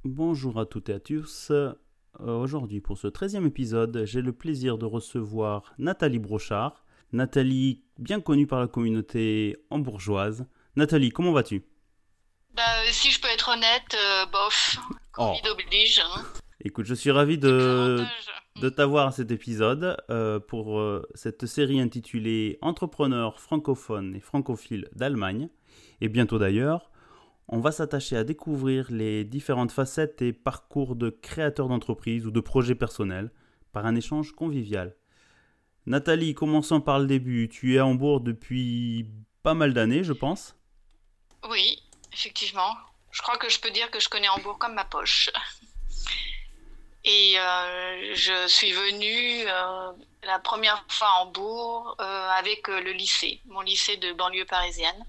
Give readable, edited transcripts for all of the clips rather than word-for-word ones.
Bonjour à toutes et à tous. Aujourd'hui, pour ce 13e épisode, j'ai le plaisir de recevoir Nathalie Brochard. Nathalie, bien connue par la communauté hambourgeoise. Nathalie, comment vas-tu? Si je peux être honnête, bof, Covid Oh, oblige, hein. écoute, je suis ravi Quelques de, avantages. de t'avoir à cet épisode pour cette série intitulée Entrepreneurs francophones et francophiles d'Allemagne, et bientôt d'ailleurs. On va s'attacher à découvrir les différentes facettes et parcours de créateurs d'entreprises ou de projets personnels par un échange convivial. Nathalie, commençons par le début. Tu es à Hambourg depuis pas mal d'années, je pense. Oui, effectivement. Je crois que je peux dire que je connais Hambourg comme ma poche. Et je suis venue la première fois à Hambourg avec le lycée, mon lycée de banlieue parisienne.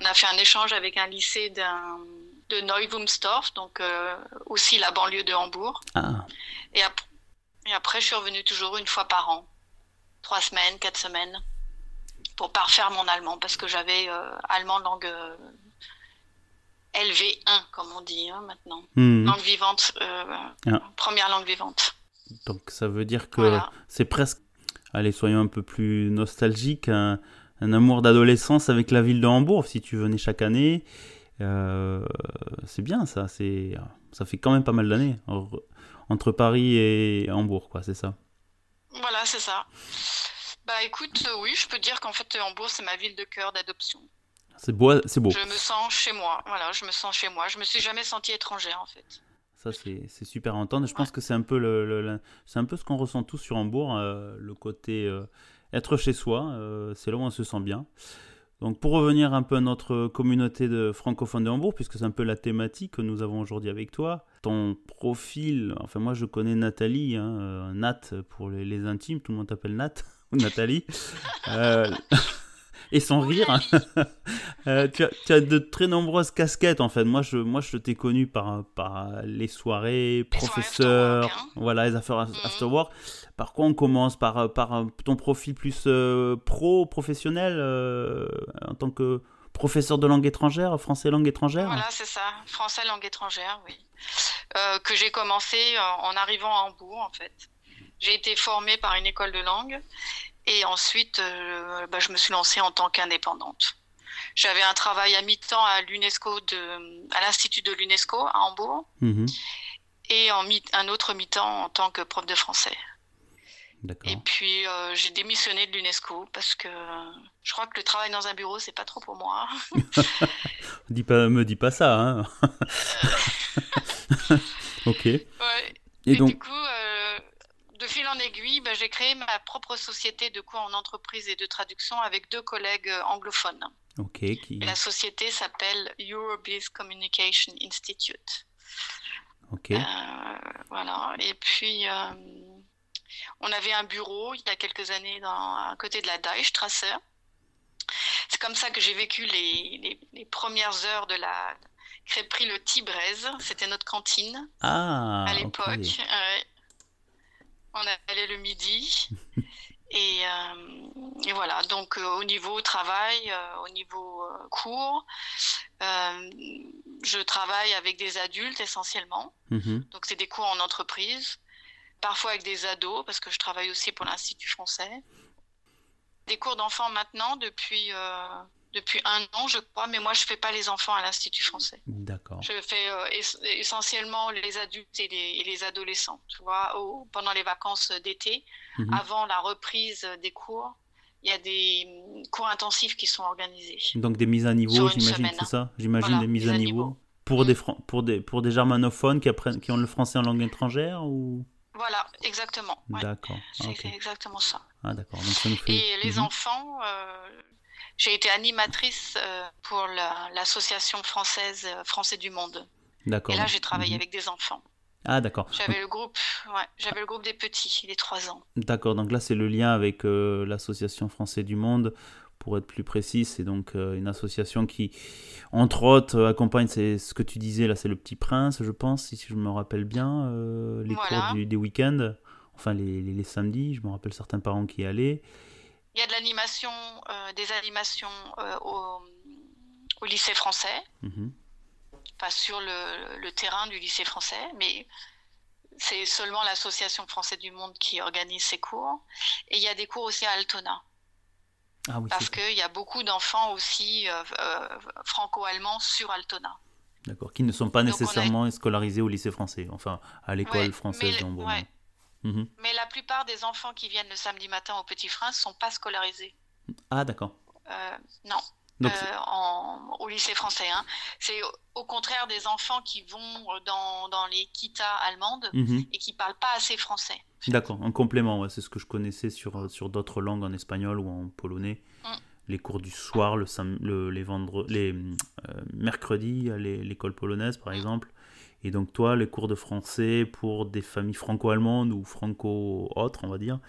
On a fait un échange avec un lycée de Neuwumstorf, donc aussi la banlieue de Hambourg. Ah, Et, et après, je suis revenue toujours une fois par an, 3 semaines, 4 semaines, pour parfaire mon allemand, parce que j'avais allemand langue LV1, comme on dit maintenant. hmm. Langue vivante, Ah. première langue vivante. Donc ça veut dire que Voilà. c'est presque, allez, soyons un peu plus nostalgiques, un amour d'adolescence avec la ville de Hambourg. Si tu venais chaque année, euh, c'est bien ça. Ça fait quand même pas mal d'années entre Paris et Hambourg, quoi. C'est ça. Voilà, c'est ça. Bah écoute, oui, je peux dire qu'en fait, Hambourg, c'est ma ville de cœur d'adoption. C'est beau, c'est beau. Je me sens chez moi. Voilà, je me sens chez moi. Je me suis jamais sentie étrangère, en fait. Ça, c'est super à entendre. Je pense Ouais. que c'est un peu c'est un peu ce qu'on ressent tous sur Hambourg, le côté être chez soi. C'est là où on se sent bien. Donc, pour revenir un peu à notre communauté de francophones de Hambourg, puisque c'est un peu la thématique que nous avons aujourd'hui avec toi, ton profil, enfin moi je connais Nathalie, hein, Nat pour les intimes, tout le monde t'appelle Nat ou Nathalie. Euh, et sans Ouh rire, là hein. là. Tu as de très nombreuses casquettes en fait. Moi, je t'ai connu par les soirées, Les soirées after work, professeur, hein. voilà, les affaires after Mhm. work. Par quoi on commence? Par ton profil plus professionnel en tant que professeur de langue étrangère, français langue étrangère? Voilà, c'est ça. Français langue étrangère, oui. Que j'ai commencé en arrivant à Hambourg, en fait. J'ai été formée par une école de langue et ensuite, je me suis lancée en tant qu'indépendante. J'avais un travail à mi-temps à l'Institut de l'UNESCO à Hambourg Mhm. et un autre mi-temps en tant que prof de français. Et D'accord. puis, j'ai démissionné de l'UNESCO parce que je crois que le travail dans un bureau, c'est pas trop pour moi. Me dis pas ça, hein. Ok. Ouais. Et Et du donc, coup, de fil en aiguille, j'ai créé ma propre société de cours en entreprise et de traduction avec deux collègues anglophones. ok, Et la société s'appelle Eurobiz Communication Institute. ok, Voilà. Et puis, on avait un bureau il y a quelques années à côté de la Deichstrasse. C'est comme ça que j'ai vécu les premières heures de la crêperie Le Tibraise. C'était notre cantine à ah, ok. l'époque. On allait le midi. Et voilà, donc au niveau travail, au niveau cours, euh, je travaille avec des adultes essentiellement. Mhm. Donc c'est des cours en entreprise, parfois avec des ados, parce que je travaille aussi pour l'Institut français. Des cours d'enfants maintenant depuis 1 an, je crois, mais moi je fais pas les enfants à l'Institut français. D'accord. Je fais essentiellement les adultes et les adolescents, tu vois, pendant les vacances d'été, Mhm. avant la reprise des cours, il y a des cours intensifs qui sont organisés Donc des mises à niveau, sur une j'imagine, semaine. c'est ça? J'imagine des Voilà, mises mise à à niveau niveau. Mm. pour des germanophones qui ont le français en langue étrangère ou... Voilà, exactement. Ouais, D'accord. Ah, c'est ok. exactement ça. Ah, d'accord. Donc ça nous fait... Et les Mhm. enfants, j'ai été animatrice pour l'association française Français du Monde. Et D'accord. là, Donc, j'ai travaillé mhm. avec des enfants. Ah, d'accord. Donc, J'avais le groupe, ouais, j'avais le groupe des petits, les 3 ans. d'accord. Donc là, c'est le lien avec l'Association Français du Monde. Pour être plus précis, c'est donc une association qui, entre autres, accompagne ce que tu disais, là, c'est le Petit Prince, je pense, si je me rappelle bien, les cours Voilà. des week-ends, enfin les samedis, je me rappelle certains parents qui y allaient. Il y a de l'animation, des animations au lycée français. Mhm. enfin, sur le terrain du lycée français, mais c'est seulement l'Association française du monde qui organise ces cours. Et il y a des cours aussi à Altona. Ah oui, Parce qu'il y a beaucoup d'enfants aussi franco-allemands sur Altona. D'accord, qui ne sont pas Donc nécessairement scolarisés au lycée français, enfin à l'école ouais, française de Hambourg. ouais. Mhm. Mais la plupart des enfants qui viennent le samedi matin au Petit Prince ne sont pas scolarisés. Ah d'accord. Non. Donc, Au lycée français. Hein. C'est au contraire des enfants qui vont dans les kitas allemandes et qui ne parlent pas assez français. D'accord, un complément, ouais, c'est ce que je connaissais sur d'autres langues, en espagnol ou en polonais. Les cours du soir, les mercredis à l'école polonaise par exemple. Et donc toi, les cours de français pour des familles franco-allemandes ou franco-autres, on va dire,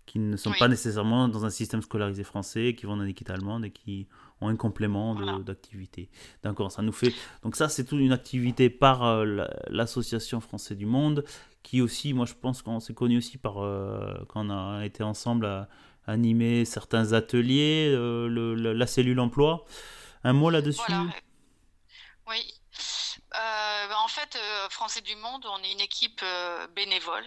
qui ne sont pas nécessairement dans un système scolarisé français, qui vont dans l'équipe allemande et qui ont un complément d'activité. D'accord, ça nous fait... Donc ça, c'est toute une activité par l'Association française du monde, qui aussi, moi je pense qu'on s'est connus aussi quand on a été ensemble à animer certains ateliers, la cellule emploi. Un mot là-dessus? Voilà. Oui. En fait, Français du monde, on est une équipe bénévole.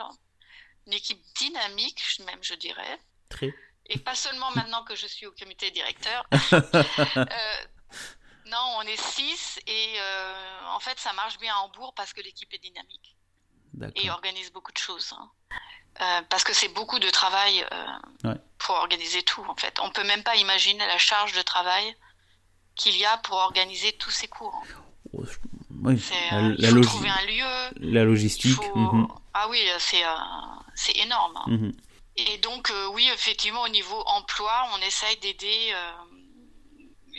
Une équipe dynamique, même je dirais. Très. Et pas seulement maintenant que je suis au comité directeur. Non, on est 6 et en fait ça marche bien à Hambourg parce que l'équipe est dynamique. D'accord. Et organise beaucoup de choses. Parce que c'est beaucoup de travail pour organiser tout en fait. On peut même pas imaginer la charge de travail qu'il y a pour organiser tous ces cours. Oui, il faut trouver un lieu. La logistique. Ah oui, c'est énorme. Et donc, oui, effectivement, au niveau emploi, on essaye d'aider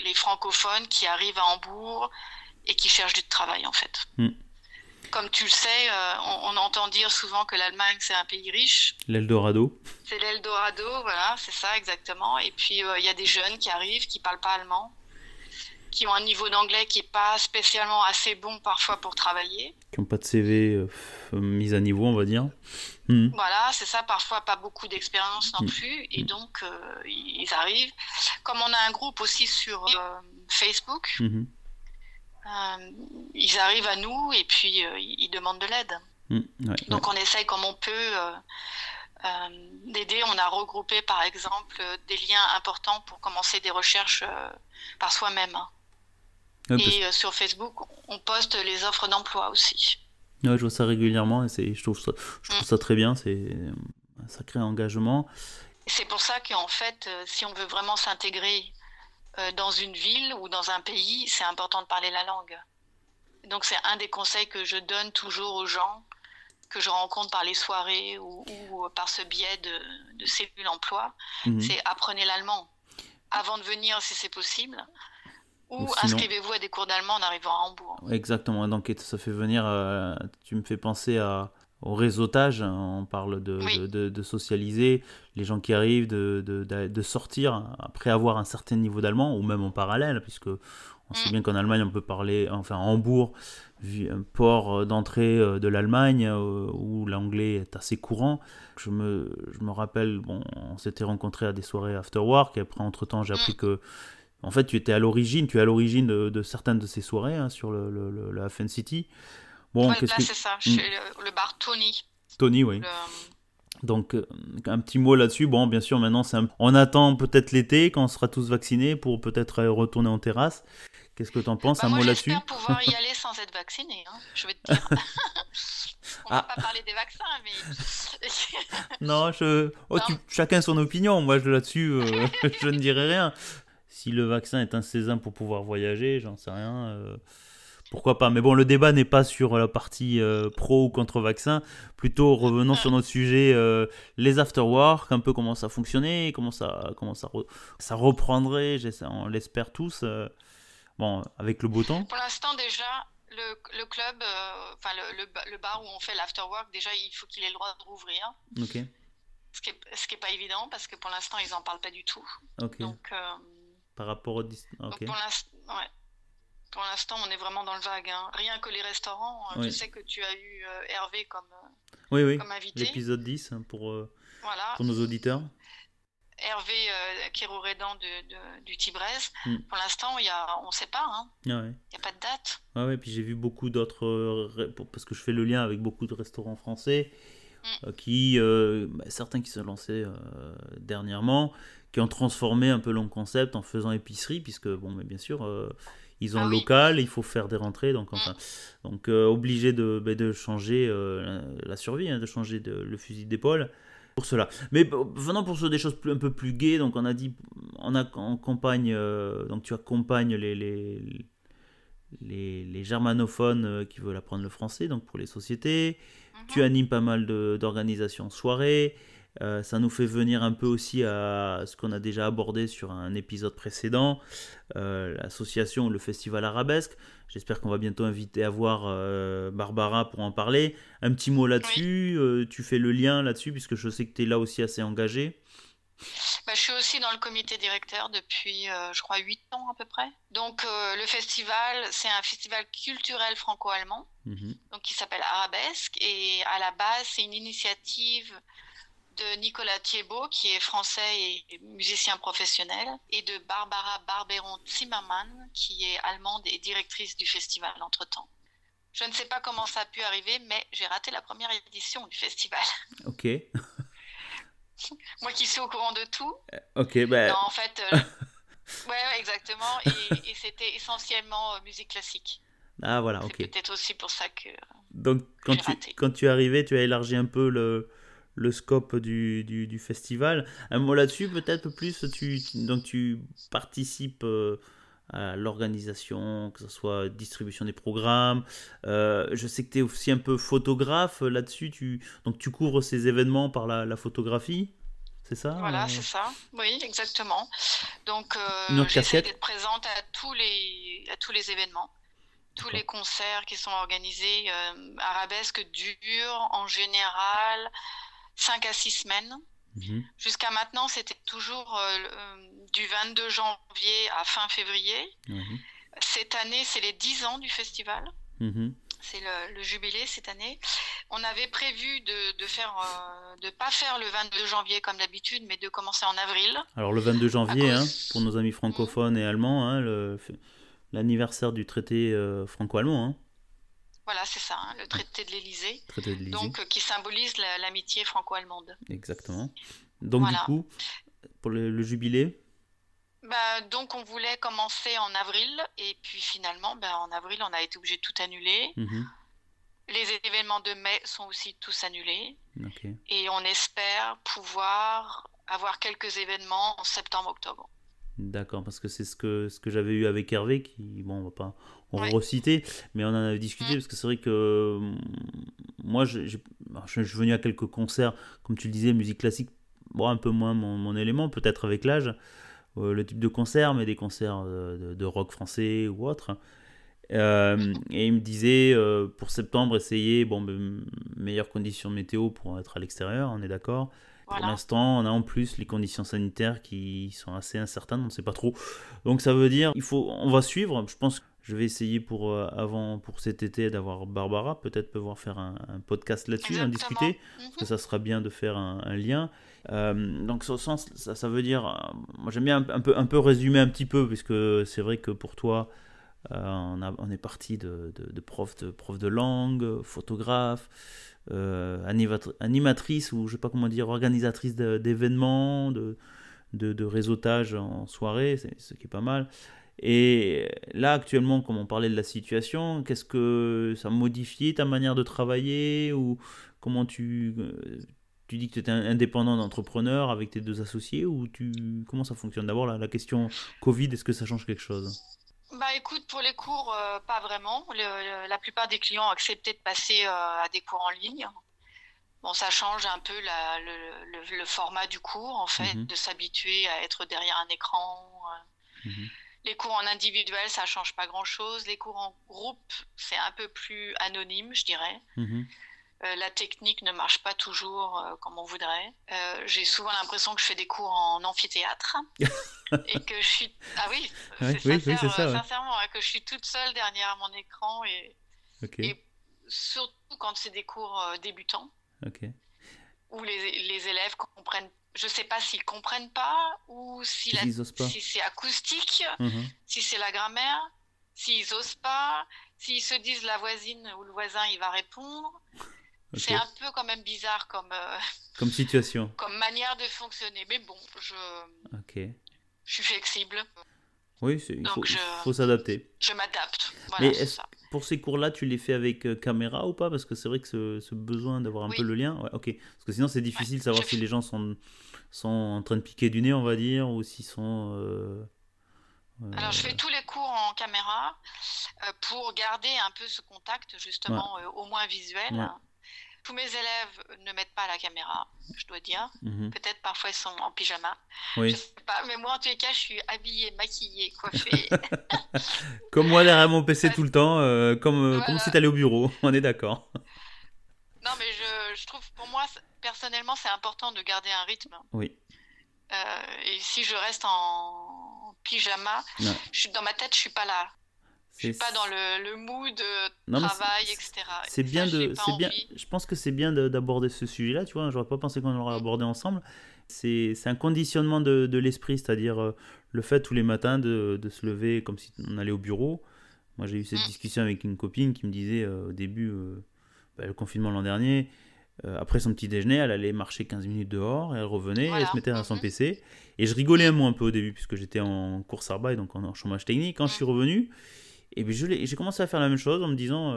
les francophones qui arrivent à Hambourg et qui cherchent du travail, en fait. Comme tu le sais, on entend dire souvent que l'Allemagne, c'est un pays riche. L'Eldorado. C'est l'Eldorado, voilà, c'est ça, exactement. Et puis, il y a des jeunes qui arrivent, qui ne parlent pas allemand, qui ont un niveau d'anglais qui n'est pas spécialement assez bon parfois pour travailler. Qui n'ont pas de CV mis à niveau, on va dire. Voilà, c'est ça, parfois pas beaucoup d'expérience non plus. Et donc, ils arrivent. Comme on a un groupe aussi sur Facebook, ils arrivent à nous et puis ils demandent de l'aide. Donc, on essaye comme on peut d'aider. On a regroupé, par exemple, des liens importants pour commencer des recherches par soi-même. Et sur Facebook, on poste les offres d'emploi aussi. Ouais, je vois ça régulièrement et je trouve ça très bien. C'est un sacré engagement. C'est pour ça qu'en fait, si on veut vraiment s'intégrer dans une ville ou dans un pays, c'est important de parler la langue. Donc c'est un des conseils que je donne toujours aux gens que je rencontre par les soirées ou par ce biais de cellules emploi. C'est apprenez l'allemand avant de venir si c'est possible. Ou sinon, inscrivez-vous à des cours d'allemand en arrivant à Hambourg. Exactement, donc ça fait venir, tu me fais penser au réseautage, on parle de socialiser, les gens qui arrivent, de sortir après avoir un certain niveau d'allemand, ou même en parallèle, puisque on sait bien qu'en Allemagne on peut parler, enfin à Hambourg, un port d'entrée de l'Allemagne, où l'anglais est assez courant. Je me rappelle, on s'était rencontrés à des soirées after work, et après entre-temps j'ai appris que en fait, tu es à l'origine de certaines de ces soirées sur la Fun City. Bon, là, c'est ça, chez le bar Tony. Tony, oui. Donc, un petit mot là-dessus. Bon, bien sûr, maintenant, on attend peut-être l'été, quand on sera tous vaccinés, pour peut-être retourner en terrasse. Qu'est-ce que tu en penses, un mot là-dessus? J'espère pouvoir y aller sans être vacciné, je vais te dire. On va pas parler des vaccins, mais... Non, chacun son opinion. Moi, là-dessus, je ne dirai rien. Si le vaccin est un sésame pour pouvoir voyager, j'en sais rien. Pourquoi pas? Mais bon, le débat n'est pas sur la partie pro ou contre vaccin. Plutôt, revenons sur notre sujet, les afterwork, un peu comment ça fonctionnait, comment ça reprendrait, on l'espère tous. Bon, avec le beau temps. Pour l'instant, déjà, le club, enfin le bar où on fait l'afterwork, déjà, il faut qu'il ait le droit de rouvrir. Ok. Ce qui est pas évident, parce que pour l'instant, ils n'en parlent pas du tout. Ok. Donc... par rapport au... Okay. Pour l'instant, on est vraiment dans le vague. Rien que les restaurants. Je sais que tu as eu Hervé comme invité. L'épisode 10 pour nos auditeurs. Hervé Kérourédan du Tibrez. Mm. Pour l'instant, on ne sait pas. Hein. Ah ouais. Il n'y a pas de date. Ah ouais, puis j'ai vu beaucoup d'autres, parce que je fais le lien avec beaucoup de restaurants français, certains qui se sont lancés dernièrement, qui ont transformé un peu leur concept en faisant épicerie, puisque, bon, mais bien sûr, ils ont le local, il faut faire des rentrées, donc obligé de changer la survie, hein, de changer le fusil d'épaule pour cela. Mais venons pour des choses un peu plus gaies, donc on a dit, on accompagne, donc tu accompagnes les germanophones qui veulent apprendre le français, donc pour les sociétés. Tu animes pas mal d'organisations soirées. Ça nous fait venir un peu aussi à ce qu'on a déjà abordé sur un épisode précédent, l'association, le festival arabesque. J'espère qu'on va bientôt inviter à voir Barbara pour en parler. Un petit mot là-dessus, tu fais le lien là-dessus, puisque je sais que tu es là aussi assez engagé. Je suis aussi dans le comité directeur depuis, je crois, 8 ans à peu près. Donc, le festival, c'est un festival culturel franco-allemand, donc qui s'appelle Arabesque. Et à la base, c'est une initiative de Nicolas Thiebaud, qui est français et musicien professionnel, et de Barbara Barberon-Zimmermann, qui est allemande et directrice du festival entre-temps. Je ne sais pas comment ça a pu arriver, mais j'ai raté la première édition du festival. Ok. Moi qui suis au courant de tout. Ok, Non, en fait, ouais, exactement. Et c'était essentiellement musique classique. Ah voilà, ok. C'est peut-être aussi pour ça que donc quand tu es arrivé, tu as élargi un peu le scope du festival. Un mot là-dessus, peut-être plus, donc tu participes à l'organisation, que ce soit distribution des programmes. Je sais que tu es aussi un peu photographe là-dessus, donc tu couvres ces événements par la photographie, c'est ça? Voilà, c'est ça. Oui, exactement. Donc, j'essaie d'être présente à tous les événements. Tous les concerts qui sont organisés, Arabesque dure en général 5 à 6 semaines. Jusqu'à maintenant, c'était toujours du 22 janvier à fin février. Cette année, c'est les 10 ans du festival. C'est le jubilé cette année. On avait prévu de pas faire le 22 janvier comme d'habitude, mais de commencer en avril. Alors le 22 janvier, pour nos amis francophones et allemands, l'anniversaire du traité franco-allemand. Voilà, c'est ça, le traité de l'Élysée. Donc, qui symbolise l'amitié franco-allemande. Exactement. Donc, voilà. Du coup, pour le jubilé donc, on voulait commencer en avril, et puis finalement, en avril, on a été obligé de tout annuler. Les événements de mai sont aussi tous annulés. Et on espère pouvoir avoir quelques événements en septembre-octobre. D'accord, parce que c'est ce que j'avais eu avec Hervé, qui, bon, on va pas reciter, mais on en avait discuté, parce que c'est vrai que moi, je suis venu à quelques concerts, comme tu le disais, musique classique, bon, un peu moins mon élément, peut-être avec l'âge, le type de concert, mais des concerts de rock français ou autre. Et il me disait, pour septembre, essayez, meilleures conditions météo pour être à l'extérieur, on est d'accord. Pour l'instant, on a en plus les conditions sanitaires qui sont assez incertaines, on ne sait pas trop. Donc ça veut dire, on va suivre. Je pense que je vais essayer pour cet été d'avoir Barbara, peut-être pouvoir faire un podcast là-dessus, en discuter, parce que ça sera bien de faire un lien. Donc ça veut dire, moi j'aime bien un peu résumer un petit peu, puisque c'est vrai que pour toi, on est parti de prof de langue, photographe, animatrice, ou je sais pas comment dire, organisatrice d'événements, de réseautage en soirée, ce qui est pas mal. Et là actuellement, comme on parlait de la situation, qu'est-ce que ça a modifié ta manière de travailler, ou comment tu dis que tu étais indépendant d'entrepreneur avec tes deux associés, ou comment ça fonctionne? D'abord la question Covid, est-ce que ça change quelque chose? Écoute, pour les cours, pas vraiment. La plupart des clients ont accepté de passer à des cours en ligne. Bon, ça change un peu le format du cours, en fait, de s'habituer à être derrière un écran. Les cours en individuel, ça change pas grand-chose. Les cours en groupe, c'est un peu plus anonyme, je dirais. La technique ne marche pas toujours comme on voudrait. J'ai souvent l'impression que je fais des cours en amphithéâtre et que je suis... Ah oui, c'est ça, sincèrement, que je suis toute seule derrière mon écran et surtout quand c'est des cours débutants où les élèves comprennent je sais pas s'ils comprennent pas ou Ils osent pas. si c'est acoustique, Mhm. si c'est la grammaire, s'ils osent pas, s'ils se disent la voisine ou le voisin il va répondre. Ok. C'est un peu quand même bizarre Comme situation. comme manière de fonctionner. Mais bon, Ok. je suis flexible, Oui, donc il faut s'adapter. je m'adapte. Mais Voilà, c'est ça. pour ces cours-là, tu les fais avec caméra ou pas? Parce que c'est vrai que ce besoin d'avoir un peu Oui, le lien, ouais, ok. Parce que sinon, c'est ouais. difficile de savoir si les gens sont en train de piquer du nez, on va dire, ou s'ils sont. Alors, je Euh, fais tous les cours en caméra pour garder un peu ce contact, ouais, justement, au moins visuel. ouais. Tous mes élèves ne mettent pas la caméra, je dois dire. Mhm. Peut-être parfois ils sont en pyjama. Je Oui. sais pas, mais moi en tous les cas, je suis habillée, maquillée, coiffée. Comme moi derrière mon PC tout Parce- le temps, comme si Voilà. t'allais au bureau, on est d'accord. Non, mais je trouve, pour moi, personnellement, c'est important de garder un rythme. Oui. Et si je reste en pyjama, Non, dans ma tête, je suis pas là. Je c'est suis pas dans le mood non mais travail, etc. c'est Et ça, bien j'ai de pas c'est bien. envie. Je pense que c'est bien d'aborder ce sujet-là. Tu vois, j'aurais pas pensé qu'on l'aurait Mm, abordé ensemble. C'est un conditionnement de l'esprit, c'est-à-dire le fait tous les matins de se lever comme si on allait au bureau. Moi, j'ai eu cette mm, discussion avec une copine qui me disait au début, le confinement l'an dernier, après son petit déjeuner, elle allait marcher 15 minutes dehors et elle revenait, elle se voilà. mettait à son Mhm, PC. Et je rigolais mm, un peu au début, puisque j'étais en course arbaille, donc en chômage technique. Quand je suis mm. revenu, et puis j'ai commencé à faire la même chose en me disant,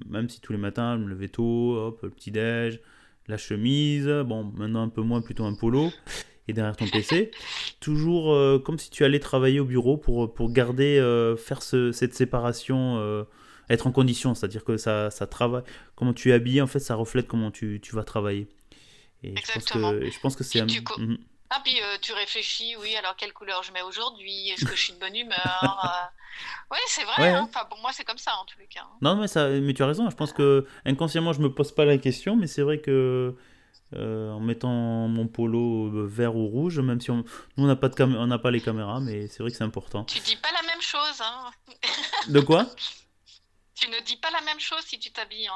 même si tous les matins je me levais tôt, hop, le petit déj, la chemise, bon, maintenant un peu moins, plutôt un polo, et derrière ton PC, toujours comme si tu allais travailler au bureau pour garder, faire cette séparation, être en condition, c'est-à-dire que ça travaille, comment tu es habillé, en fait, ça reflète comment tu vas travailler. Et Exactement. je pense que c'est Puis un. Mhm. ah, puis tu réfléchis, oui, alors quelle couleur je mets aujourd'hui? Est-ce que je suis de bonne humeur? Oui, c'est vrai, Ouais, hein. ouais. Enfin, pour moi, c'est comme ça, en tous les cas, hein. Non, mais tu as raison. Je pense que inconsciemment, je me pose pas la question, mais c'est vrai que en mettant mon polo vert ou rouge, même si nous on n'a pas on n'a pas les caméras, mais c'est vrai que c'est important. Tu dis pas la même chose, hein. De quoi? Tu ne dis pas la même chose si tu t'habilles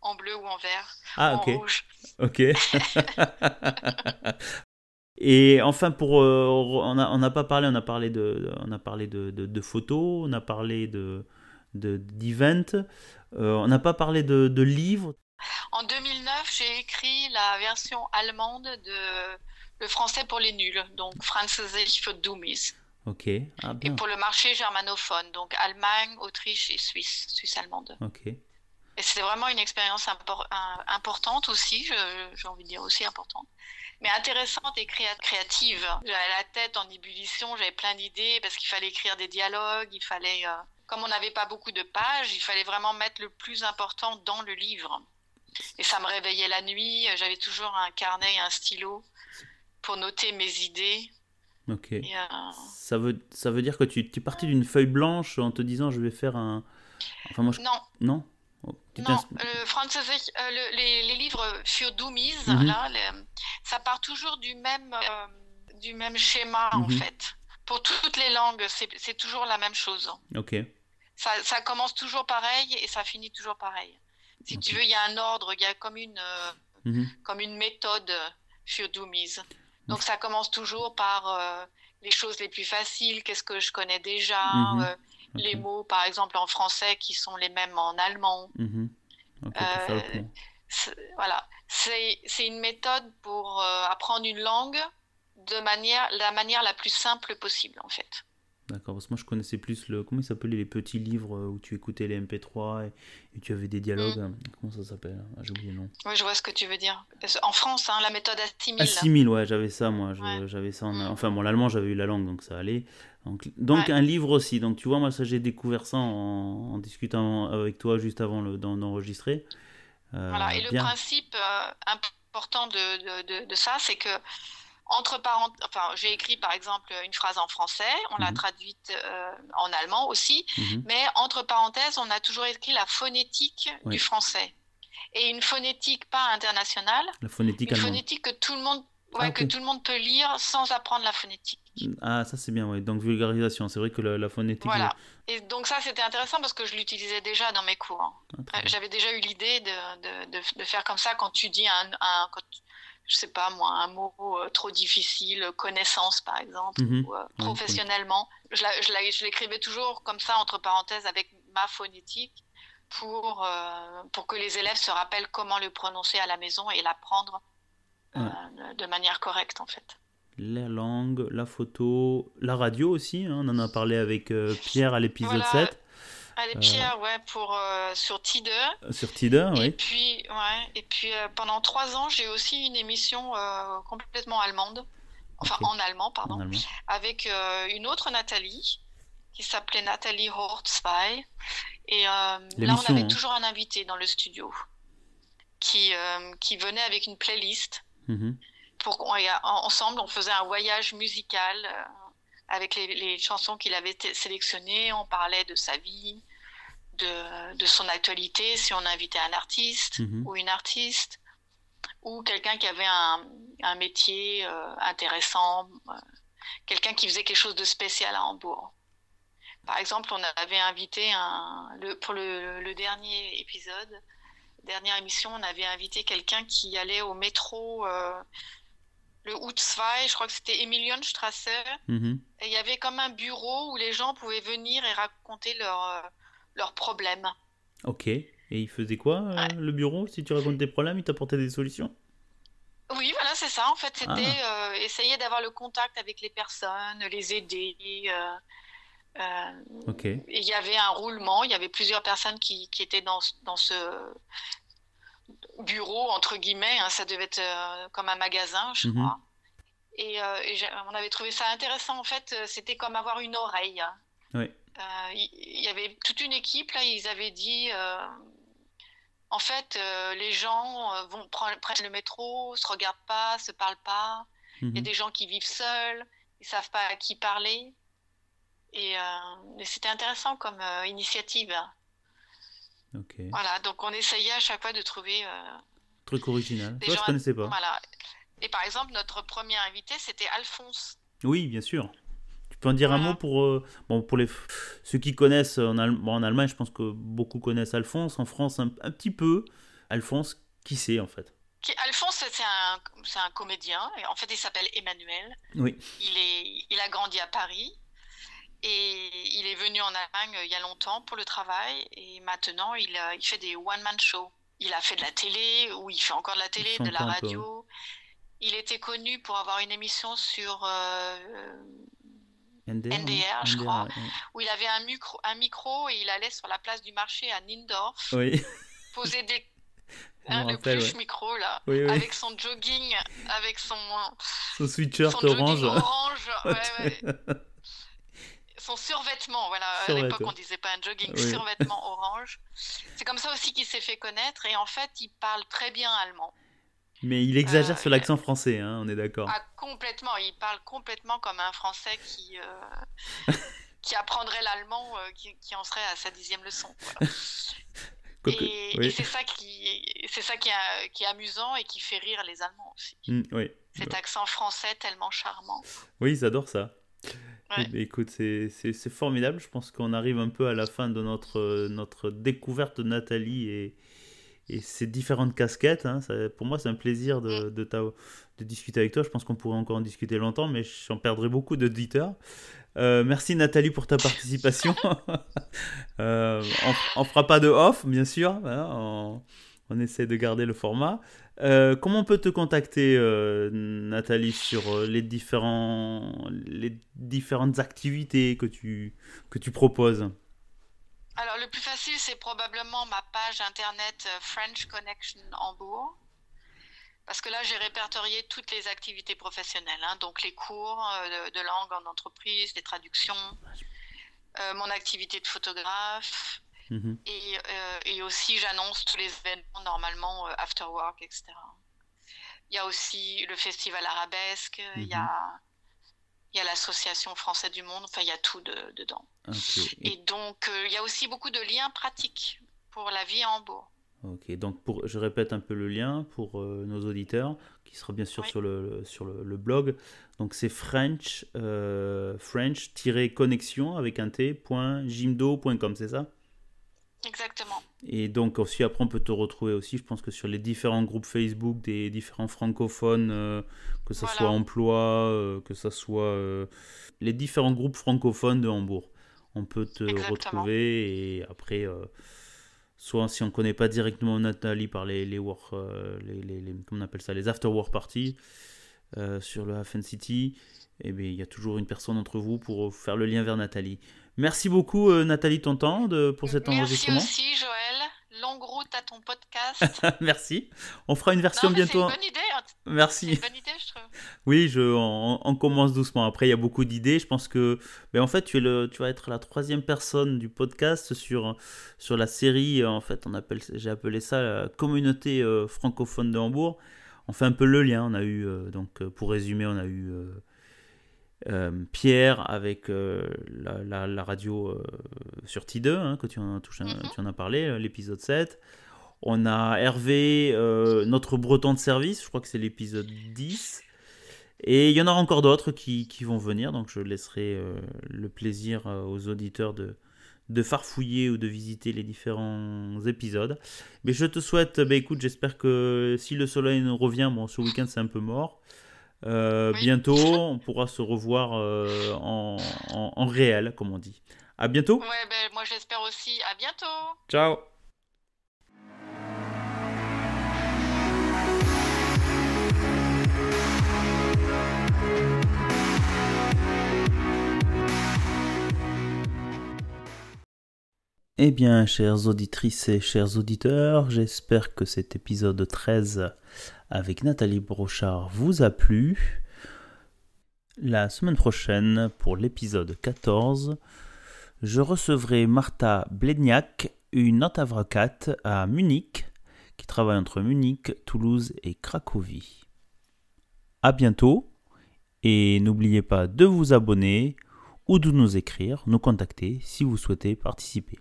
en bleu ou en vert ou Ah, en ok, rouge. ok. Et enfin, on n'a pas parlé, on a parlé de photos, on a parlé d'events, on n'a pas parlé de livres. En 2009, j'ai écrit la version allemande de Le français pour les nuls, donc Französisch für Dummies. Ok, ah Et bien, pour le marché germanophone, donc Allemagne, Autriche et Suisse, Suisse allemande. ok. Et c'était vraiment une expérience importante aussi, j'ai envie de dire aussi importante, mais intéressante et créative. J'avais la tête en ébullition, j'avais plein d'idées parce qu'il fallait écrire des dialogues, il fallait, comme on n'avait pas beaucoup de pages, il fallait vraiment mettre le plus important dans le livre. Et ça me réveillait la nuit, j'avais toujours un carnet et un stylo pour noter mes idées. Ok. Et, Ça veut dire que tu partais d'une feuille blanche en te disant je vais faire un. Enfin, moi je. non, Non. Oh, non, les livres für Dummies, Mhm, là, ça part toujours du même schéma en mhm. fait. Pour toutes les langues, c'est toujours la même chose. Ok, Ça commence toujours pareil et ça finit toujours pareil. Si ok. tu veux, il y a un ordre, il y a Mhm. comme une méthode für Dummies. Moi, Donc ça commence toujours par les choses les plus faciles, qu'est-ce que je connais déjà, mhm. Ok. les mots par exemple en français qui sont les mêmes en allemand. Mhm. Ok, pour faire le Euh, pont. voilà, c'est une méthode pour apprendre une langue la manière la plus simple possible en fait. D'accord, parce que moi je connaissais plus le. Comment il s'appelait les petits livres où tu écoutais les MP3 et tu avais des Mm. dialogues. Comment ça s'appelle? Ah, j'ai oublié le nom. Oui, je vois ce que tu veux dire. En France, hein, la méthode Assimil. Assimil, ouais, j'avais ça moi. Ouais. J'avais ça Mm. enfin, bon, l'allemand j'avais eu la langue donc ça allait. Donc Ouais. un livre aussi. Donc tu vois, moi ça j'ai découvert ça en discutant avec toi juste avant d'enregistrer. Voilà. Et le Bien. principe important de ça, c'est que entre parenthèses, enfin, j'ai écrit par exemple une phrase en français, on l'a Mhm, traduite en allemand aussi, mhm. mais entre parenthèses, on a toujours écrit la phonétique du Oui, français. Et une phonétique pas internationale, la phonétique une allemande. phonétique que tout le monde, Ah, ouais, ok. que tout le monde peut lire sans apprendre la phonétique. Ah, ça c'est bien, ouais. Donc vulgarisation, c'est vrai que la phonétique. Voilà. Et donc ça, c'était intéressant parce que je l'utilisais déjà dans mes cours. Ah, très bien. J'avais déjà eu l'idée de faire comme ça quand tu dis quand je sais pas moi, un mot trop difficile, connaissance par exemple, Mhm. ou Ouais, professionnellement. Je l'écrivais toujours comme ça, entre parenthèses, avec ma phonétique, pour que les élèves se rappellent comment le prononcer à la maison et l'apprendre ouais. de manière correcte en fait. La langue, la photo, la radio aussi, hein, on en a parlé avec Pierre à l'épisode Voilà, 7 allez euh, Pierre, ouais, sur Tideux. sur Tider, Et oui. puis, ouais, et puis pendant 3 ans, j'ai aussi une émission complètement allemande, enfin Ok, en allemand, en pardon, allemand. avec une autre Nathalie qui s'appelait Nathalie Hortzweil. Et là, on avait L'émission, hein. toujours un invité dans le studio qui venait avec une playlist. Mhm. Ensemble, on faisait un voyage musical avec les chansons qu'il avait sélectionnées. On parlait de sa vie, de son actualité, si on invitait un artiste Mhm. ou une artiste, ou quelqu'un qui avait un métier intéressant, quelqu'un qui faisait quelque chose de spécial à Hambourg. Par exemple, on avait invité pour le dernier épisode, dernière émission, on avait invité quelqu'un qui allait au métro, le U2, je crois que c'était Emilienstraße, Mhm. et il y avait comme un bureau où les gens pouvaient venir et raconter leurs problèmes. Ok. Et il faisait quoi, Ouais. le bureau? Si tu racontes tes problèmes, il t'apportait des solutions? Oui, c'était ça. En fait, c'était Ah, essayer d'avoir le contact avec les personnes, les aider. ok. Et il y avait un roulement, il y avait plusieurs personnes qui étaient dans ce bureau, entre guillemets, hein, ça devait être comme un magasin, je Mhm. crois. On avait trouvé ça intéressant, en fait, c'était comme avoir une oreille. Ouais. Il y avait toute une équipe, là, ils avaient dit, en fait, les gens prennent le métro, se regardent pas, se parlent pas. Il y a Mhm. des gens qui vivent seuls, ils savent pas à qui parler. Et c'était intéressant comme initiative. Ok. Voilà, donc on essayait à chaque fois de trouver Truc original. Tu des vois, gens. je connaissais pas. Voilà. Et par exemple, notre premier invité, c'était Alphonse. Oui, bien sûr. Tu peux en dire un mot Voilà. pour, bon, pour ceux qui connaissent bon, en Allemagne, je pense que beaucoup connaissent Alphonse. En France, un petit peu. Alphonse, qui c'est en fait? Alphonse, c'est un comédien. Et en fait, il s'appelle Emmanuel. Oui. Il a grandi à Paris. Et il est venu en Allemagne il y a longtemps pour le travail. Et maintenant, il fait des one-man shows. Il a fait de la télé, ou il fait encore de la Il télé, fait de la encore un peu. Ouais. radio. Il était connu pour avoir une émission sur NDR, non? NDR, je NDR, crois, ouais. où il avait un micro et il allait sur la place du marché à Nindorf Oui, poser je me le rappelle, pluche ouais. micro là, Oui, oui. avec son jogging, avec Son sweatshirt son jogging orange. orange, ouais, ouais. Son survêtement, voilà, à Sur l'époque ouais. on disait pas un jogging, Oui. survêtement orange. C'est comme ça aussi qu'il s'est fait connaître et en fait il parle très bien allemand. Mais il exagère sur Il l'accent français, hein, on est d'accord. complètement, il parle complètement comme un Français qui apprendrait l'allemand, qui en serait à sa 10e leçon. Voilà. Quoique, Et oui. c'est ça qui est amusant et qui fait rire les Allemands aussi. Oui. Cet accent français tellement charmant. Oui, ils adorent ça. Eh Ouais. bien, écoute, c'est formidable. Je pense qu'on arrive un peu à la fin de notre découverte de Nathalie et ses différentes casquettes. Hein. Pour moi, c'est un plaisir Mm. de discuter avec toi. Je pense qu'on pourrait encore en discuter longtemps, mais j'en perdrai beaucoup d'auditeurs. Merci Nathalie pour ta participation. On fera pas de off, bien sûr. Hein, on essaie de garder le format. Comment on peut te contacter, Nathalie, sur les différentes activités que tu proposes? Alors, le plus facile, c'est probablement ma page internet French Connection Hambourg. Parce que là, j'ai répertorié toutes les activités professionnelles, hein, donc les cours de langue en entreprise, les traductions, mon activité de photographe, Mhm, et aussi j'annonce tous les événements normalement after work, etc. Il y a aussi le festival arabesque, mhm. il y a l'association Français du Monde, enfin il y a tout dedans. Ok. Et donc il y a aussi beaucoup de liens pratiques pour la vie à Hambourg. Ok, donc je répète un peu le lien pour nos auditeurs, qui sera bien sûr Oui, sur le blog. Donc c'est French-connexion avec un T.jimdo.com, c'est ça? Exactement. Et donc aussi après on peut te retrouver aussi, je pense que sur les différents groupes Facebook des différents francophones, que ça soit Voilà, emploi, que ça soit les différents groupes francophones de Hambourg. On peut te exactement. retrouver et après, soit si on ne connaît pas directement Nathalie par les work, comment on appelle ça, les after work parties sur le Hafen City, et bien il y a toujours une personne entre vous pour faire le lien vers Nathalie. Merci beaucoup Nathalie ton temps pour cet Merci enregistrement. aussi, Joël. Longue route à ton podcast. Merci. On fera une Non, version mais c'est une bientôt. bonne idée, hein. C'est Merci. une bonne idée, je trouve. Oui, on commence doucement. Après, il y a beaucoup d'idées. Je pense que, en fait, tu vas être la troisième personne du podcast sur la série. En fait, j'ai appelé ça la communauté francophone de Hambourg. On fait un peu le lien. On a eu, pour résumer, on a eu Pierre avec la radio sur T2, hein, que Mhm. tu en as parlé, l'épisode 7. On a Hervé, notre breton de service, je crois que c'est l'épisode 10. Et il y en aura encore d'autres qui vont venir, donc je laisserai le plaisir aux auditeurs de farfouiller ou de visiter les différents épisodes. Mais je te souhaite, écoute, j'espère que si le soleil nous revient, bon, ce week-end c'est un peu mort. Oui. Bientôt, on pourra se revoir en réel, comme on dit. À bientôt. Ouais, ben, moi j'espère aussi. À bientôt. Ciao. Eh bien, chères auditrices et chers auditeurs, j'espère que cet épisode 13 avec Nathalie Brochard vous a plu. La semaine prochaine, pour l'épisode 14, je recevrai Martha Bledniak, une avocate à Munich, qui travaille entre Munich, Toulouse et Cracovie. À bientôt, et n'oubliez pas de vous abonner ou de nous écrire, nous contacter si vous souhaitez participer.